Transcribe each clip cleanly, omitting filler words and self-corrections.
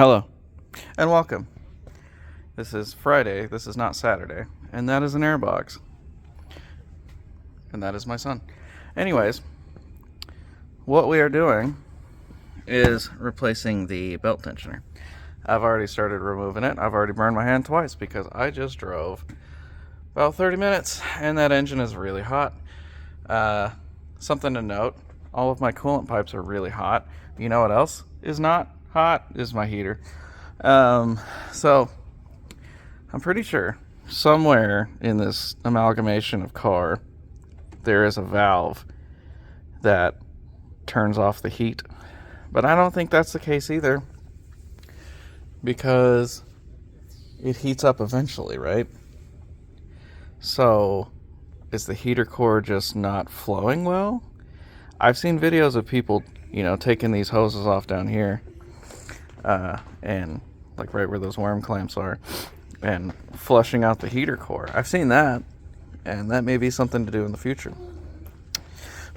Hello, and welcome. This is Friday, this is not Saturday, and that is an airbox. And that is my son. Anyways, what we are doing is replacing the belt tensioner. I've already started removing it. I've already burned my hand twice because I just drove about 30 minutes, and that engine is really hot. Something to note, all of my coolant pipes are really hot. You know what else is not hot? Is my heater. So I'm pretty sure somewhere in this amalgamation of car there is a valve that turns off the heat, but I don't think that's the case either, because it heats up eventually, right? So is the heater core just not flowing well? I've seen videos of people, taking these hoses off down here, and like right where those worm clamps are, and flushing out the heater core. I've seen that, and that may be something to do in the future.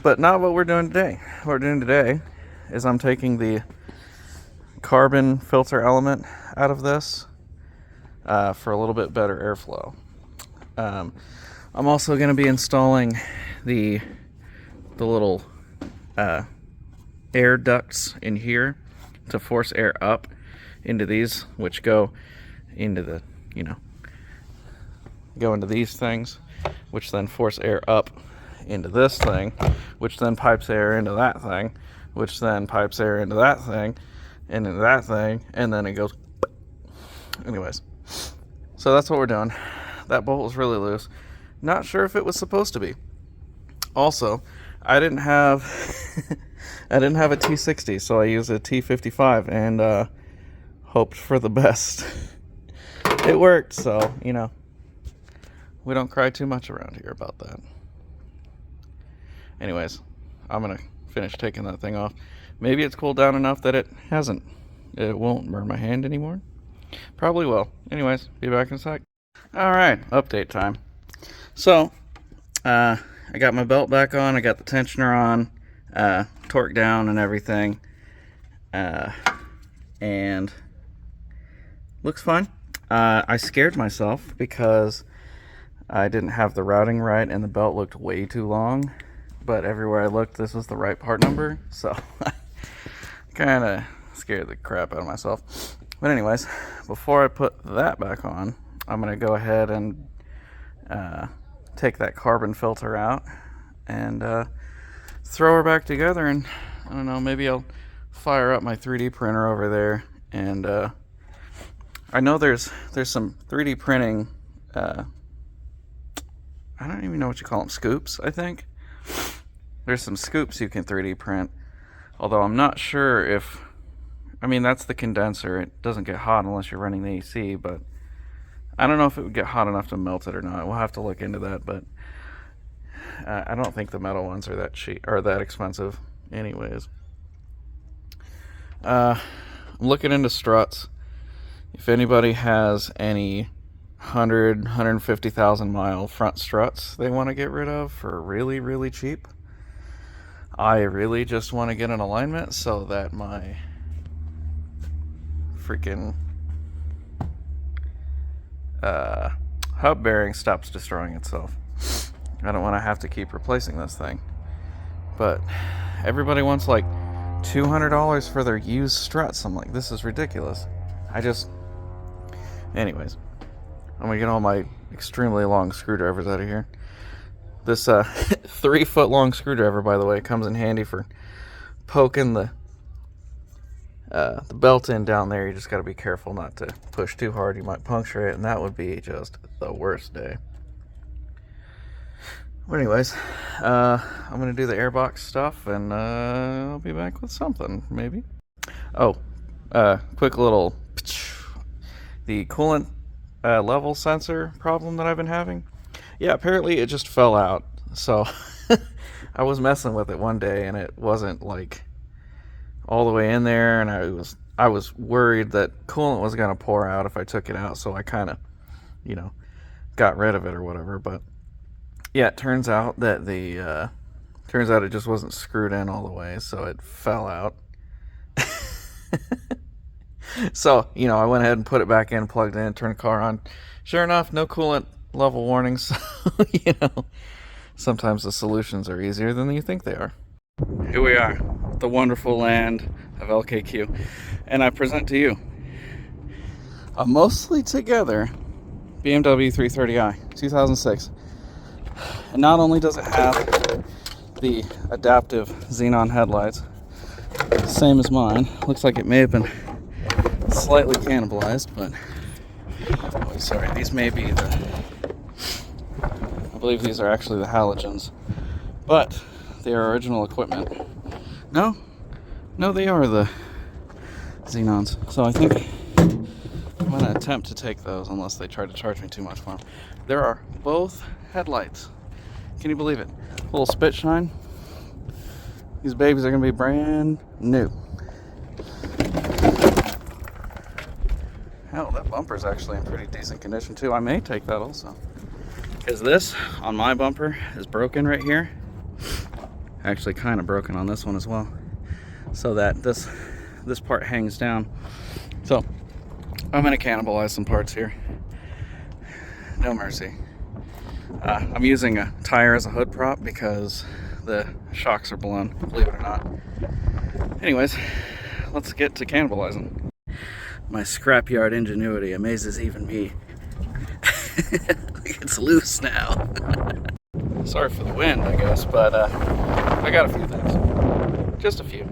But not what we're doing today. What we're doing today is I'm taking the carbon filter element out of this for a little bit better airflow. I'm also going to be installing the little air ducts in here to force air up into these, which go into the, go into these things, which then force air up into this thing, which then pipes air into that thing, which then pipes air into that thing, and into that thing, and then it goes. Anyways, so that's what we're doing. That bolt was really loose. Not sure if it was supposed to be. Also, I didn't have a T60, so I used a T55 and hoped for the best. It worked, so we don't cry too much around here about that. Anyways, I'm gonna finish taking that thing off. Maybe it's cooled down enough that it won't burn my hand anymore. Probably will. Anyways, be back in a sec. Alright, update time. So, I got my belt back on, I got the tensioner on, torque down and everything, and looks fine. I scared myself because I didn't have the routing right and the belt looked way too long, but everywhere I looked this was the right part number, so kind of scared the crap out of myself. But anyways, before I put that back on, I'm going to go ahead and take that carbon filter out and throw her back together, and I don't know, maybe I'll fire up my 3D printer over there, and I know there's some 3D printing, I don't even know what you call them, scoops, I think. There's some scoops you can 3D print, although I'm not sure if, that's the condenser, it doesn't get hot unless you're running the AC, but I don't know if it would get hot enough to melt it or not. We'll have to look into that, but I don't think the metal ones are that cheap or that expensive anyways. I'm looking into struts. If anybody has any 150,000 mile front struts they want to get rid of for really, really cheap, I really just want to get an alignment so that my freaking hub bearing stops destroying itself. I don't want to have to keep replacing this thing. But everybody wants like $200 for their used struts. I'm like, this is ridiculous. Anyways, I'm gonna get all my extremely long screwdrivers out of here. This 3 foot long screwdriver, by the way, comes in handy for poking the belt in down there. You just got to be careful not to push too hard. You might puncture it, and that would be just the worst day. But anyways, I'm going to do the airbox stuff, and I'll be back with something, maybe. Oh, quick little... The coolant level sensor problem that I've been having. Yeah, apparently it just fell out. So, I was messing with it one day, and it wasn't, like, all the way in there, and I was worried that coolant was going to pour out if I took it out, so I kind of, got rid of it or whatever. But yeah, it turns out that it just wasn't screwed in all the way, so it fell out. So, I went ahead and put it back in, plugged it in, turned the car on. Sure enough, no coolant level warnings. Sometimes the solutions are easier than you think they are. Here we are, the wonderful land of LKQ. And I present to you a mostly together BMW 330i, 2006. And not only does it have the adaptive xenon headlights, same as mine. Looks like it may have been slightly cannibalized, but sorry, these may be I believe these are actually the halogens, but they are original equipment. No, they are the xenons. So I think I'm going to attempt to take those unless they try to charge me too much for them. There are both headlights. Can you believe it? A little spit shine. These babies are going to be brand new. Hell, that bumper's actually in pretty decent condition too. I may take that also. Because this, on my bumper, is broken right here. Actually kind of broken on this one as well. So that this part hangs down. So, I'm going to cannibalize some parts here. No mercy. I'm using a tire as a hood prop because the shocks are blown, believe it or not. Anyways, let's get to cannibalizing. My scrapyard ingenuity amazes even me. It's loose now. Sorry for the wind, I guess, but I got a few things. Just a few.